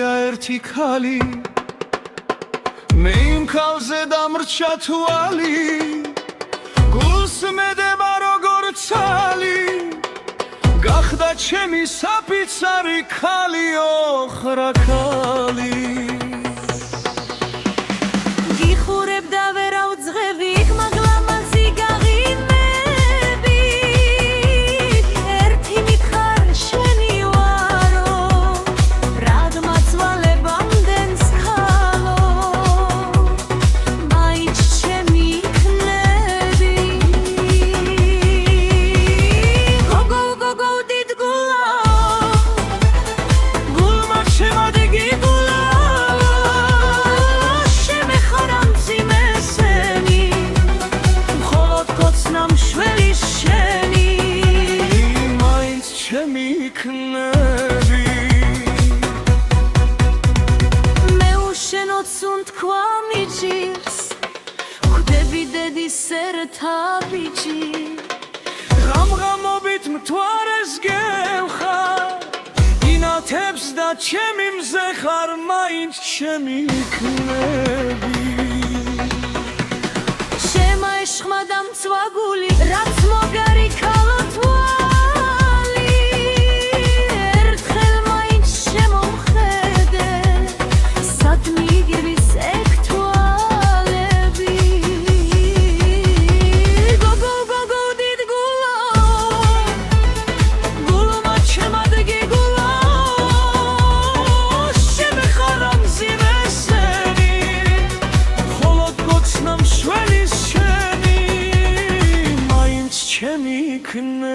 ერთი ქალი მე იმ ქალზე დამრჩა თვალი გულს მედება როგორ ცალი გახდა ჩემი საფიცარი ქალი ოხრა ქალი გიხურებდა ვერავძღები მაღლამაზი გაღიმები ერთი მითხარ შენი ვარო რად მაწვალებ ამდენს ხალო მაინც ჩემი იქნები გოგო გოგო დიდგულა გულმა შემოდეგი გულა ღამღამობით მთვარეს გევხარ ინათებს და ჩემი მზე ხარ მაინც ჩემი იქნები შემაეშხმა და მწვაგული რაც მოგარი ქალო თვალი ერთხელ მაინც შემომხედე სად მიგირის ეგ თვალები გოგო გოგო დიდგულა გულმა შემოდეგი გულა შემეხარ ამზივ ესენი მხოლოდ გოცნა მშვენის შენი მაინც ჩემი იქნები